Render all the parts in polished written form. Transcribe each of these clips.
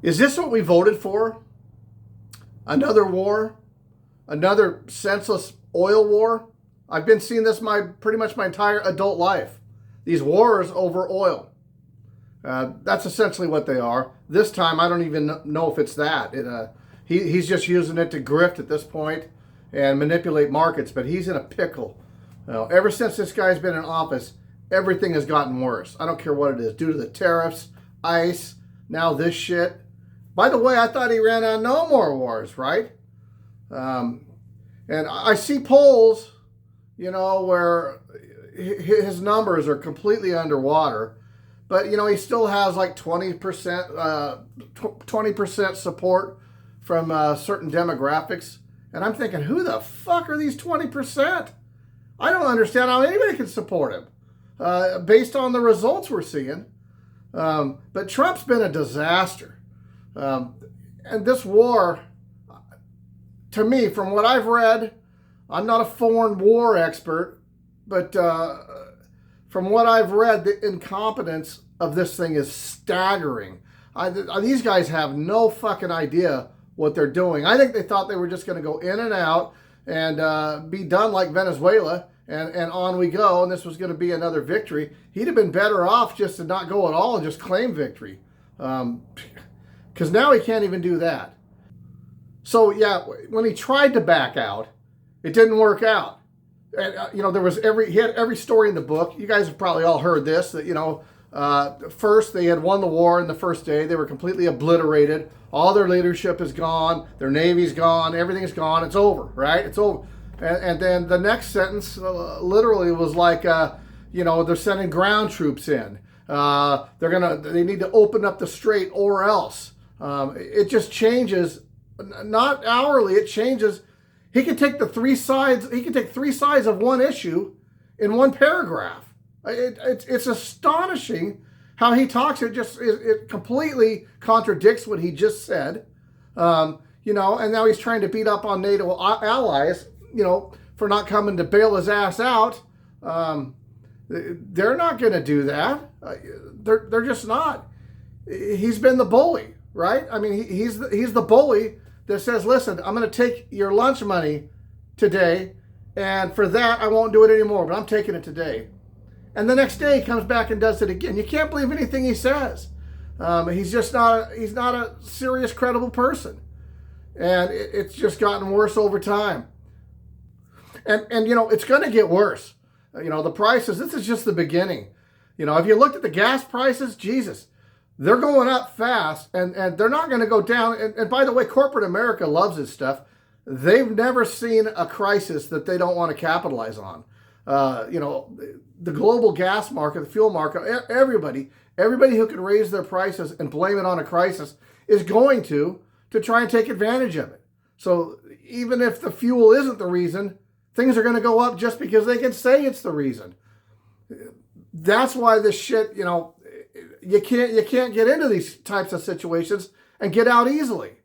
Is this what we voted for? Another war? Another senseless oil war? I've been seeing this pretty much my entire adult life. These wars over oil. That's essentially what they are. This time, I don't even know if it's that. He's just using it to grift at this point and manipulate markets, but he's in a pickle. Ever since this guy's been in office, everything has gotten worse. I don't care what it is, due to the tariffs, ICE, now this shit. By the way, I thought he ran on no more wars, right? And I see polls, where his numbers are completely underwater. But, he still has like 20% support from certain demographics. And I'm thinking, who the fuck are these 20%? I don't understand how anybody can support him based on the results we're seeing. But Trump's been a disaster. And this war, to me, from what I've read, I'm not a foreign war expert, but from what I've read, the incompetence of this thing is staggering. These guys have no fucking idea what they're doing. I think they thought they were just going to go in and out and be done like Venezuela, and on we go, and this was going to be another victory. He'd have been better off just to not go at all and just claim victory. Because now he can't even do that. So, yeah, when he tried to back out, it didn't work out. And, there was he had every story in the book. You guys have probably all heard this, that, first they had won the war in the first day. They were completely obliterated. All their leadership is gone. Their navy's gone. Everything's gone. It's over, right? It's over. And then the next sentence literally was like, they're sending ground troops in. They need to open up the strait or else. It just changes, not hourly, it changes. He can take three sides of one issue in one paragraph. It's astonishing how he talks. It completely contradicts what he just said. And now he's trying to beat up on NATO allies, for not coming to bail his ass out. They're not going to do that. They're just not. He's been the bully, right? I mean, he's the bully that says, listen, I'm going to take your lunch money today, and for that, I won't do it anymore, but I'm taking it today. And the next day, he comes back and does it again. You can't believe anything he says. He's not a serious, credible person. And it's just gotten worse over time. And it's going to get worse. The prices, this is just the beginning. If you looked at the gas prices, Jesus, they're going up fast, and they're not going to go down. And by the way, corporate America loves this stuff. They've never seen a crisis that they don't want to capitalize on. The global gas market, the fuel market, everybody who can raise their prices and blame it on a crisis is going to try and take advantage of it. So even if the fuel isn't the reason, things are going to go up just because they can say it's the reason. That's why this shit, you can't get into these types of situations and get out easily.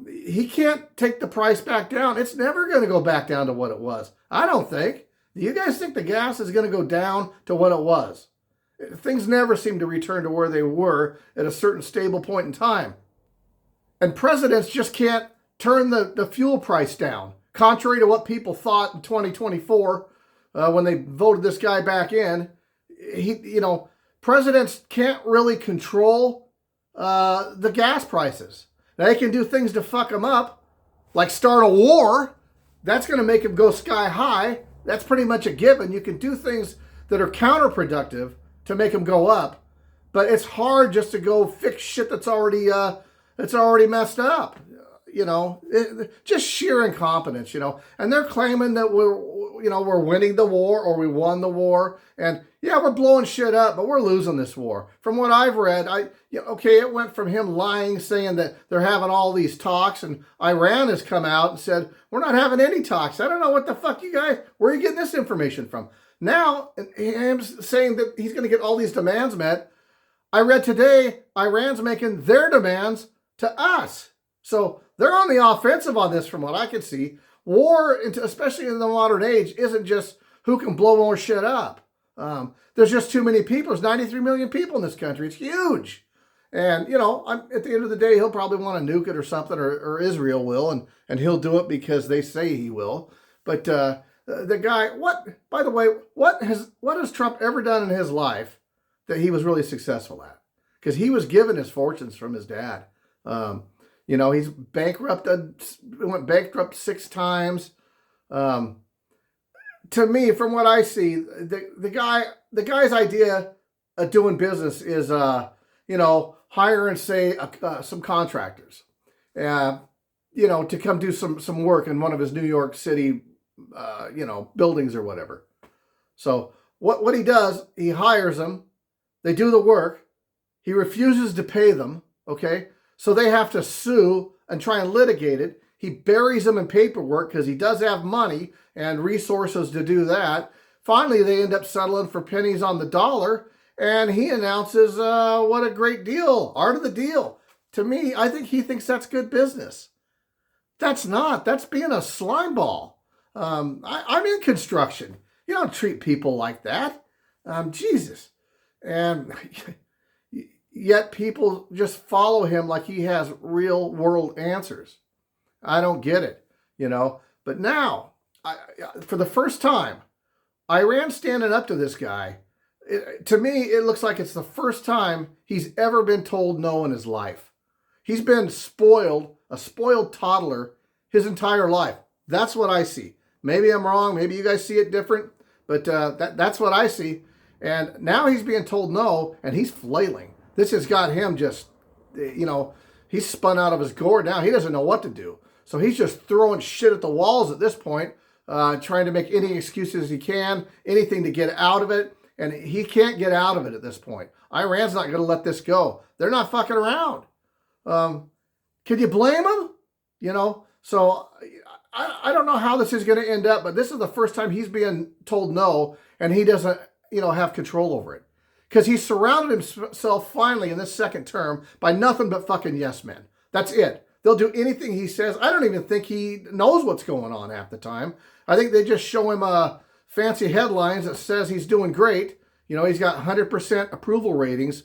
He can't take the price back down. It's never going to go back down to what it was. I don't think. Do you guys think the gas is going to go down to what it was? Things never seem to return to where they were at a certain stable point in time. And presidents just can't turn the fuel price down. Contrary to what people thought in 2024, when they voted this guy back in, presidents can't really control the gas prices. Now, they can do things to fuck them up, like start a war. That's going to make them go sky high. That's pretty much a given. You can do things that are counterproductive to make them go up, but it's hard just to go fix shit that's already messed up. Just sheer incompetence. And they're claiming that we're winning the war or we won the war, and yeah, we're blowing shit up, but we're losing this war. From what I've read, it went from him lying, saying that they're having all these talks, and Iran has come out and said, we're not having any talks. I don't know what the fuck you guys, where are you getting this information from? Now, him saying that he's going to get all these demands met. I read today, Iran's making their demands to us. So they're on the offensive on this from what I can see. War, especially in the modern age, isn't just who can blow more shit up. There's just too many people. There's 93 million people in this country. It's huge. And, at the end of the day, he'll probably want to nuke it or something, or Israel will, and he'll do it because they say he will. But the guy, by the way, what has Trump ever done in his life that he was really successful at? Because he was given his fortunes from his dad. He's went bankrupt 6 times. To me, from what I see, the guy's idea of doing business is, hire and say some contractors, to come do some work in one of his New York City, buildings or whatever. So what he does, he hires them, they do the work, he refuses to pay them, okay? So they have to sue and try and litigate it. He buries them in paperwork because he does have money and resources to do that. Finally, they end up settling for pennies on the dollar, and he announces, what a great deal, art of the deal. To me, I think he thinks that's good business. That's not. That's being a slime ball. I'm in construction. You don't treat people like that. Jesus. And yet people just follow him like he has real world answers. I don't get it, But now, for the first time, Iran standing up to this guy, to me, it looks like it's the first time he's ever been told no in his life. He's been spoiled, a spoiled toddler, his entire life. That's what I see. Maybe I'm wrong. Maybe you guys see it different. But that's what I see. And now he's being told no, and he's flailing. This has got him just, he's spun out of his gourd now. He doesn't know what to do. So he's just throwing shit at the walls at this point, trying to make any excuses he can, anything to get out of it. And he can't get out of it at this point. Iran's not going to let this go. They're not fucking around. Can you blame them? So I don't know how this is going to end up, but this is the first time he's being told no, and he doesn't, have control over it. Because he surrounded himself finally in this second term by nothing but fucking yes men. That's it. They'll do anything he says. I don't even think he knows what's going on half the time. I think they just show him fancy headlines that says he's doing great. He's got 100% approval ratings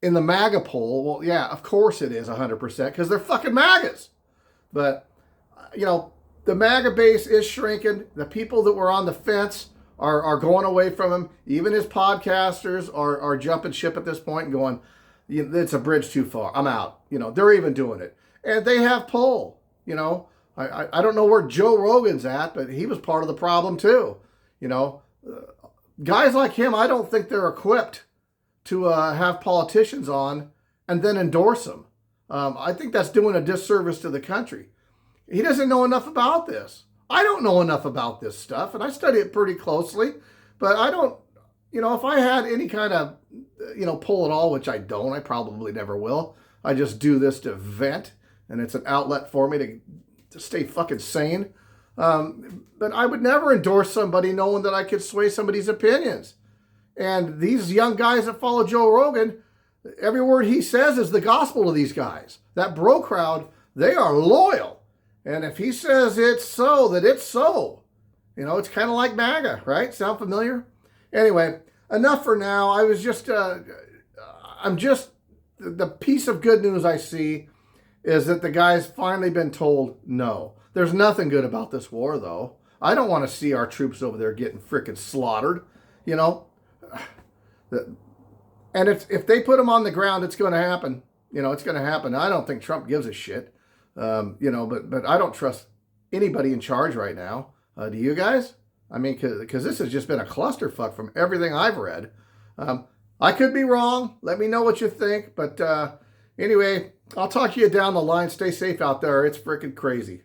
in the MAGA poll. Well, yeah, of course it is 100% because they're fucking MAGAs. But, the MAGA base is shrinking. The people that were on the fence are going away from him. Even his podcasters are jumping ship at this point and going, it's a bridge too far. I'm out. They're even doing it. And they have pull. I don't know where Joe Rogan's at, but he was part of the problem too. Guys like him, I don't think they're equipped to have politicians on and then endorse them. I think that's doing a disservice to the country. He doesn't know enough about this. I don't know enough about this stuff, and I study it pretty closely, but I don't, if I had any kind of, pull at all, which I don't, I probably never will. I just do this to vent, and it's an outlet for me to stay fucking sane. But I would never endorse somebody knowing that I could sway somebody's opinions. And these young guys that follow Joe Rogan, every word he says is the gospel to these guys. That bro crowd, they are loyal. And if he says it's so, that it's so. It's kind of like MAGA, right? Sound familiar? Anyway, enough for now. I was just, the piece of good news I see is that the guy's finally been told no. There's nothing good about this war, though. I don't want to see our troops over there getting frickin' slaughtered, And if they put them on the ground, it's going to happen. It's going to happen. I don't think Trump gives a shit. But I don't trust anybody in charge right now. Do you guys? I mean, because this has just been a clusterfuck from everything I've read. I could be wrong. Let me know what you think. But anyway, I'll talk to you down the line. Stay safe out there. It's freaking crazy.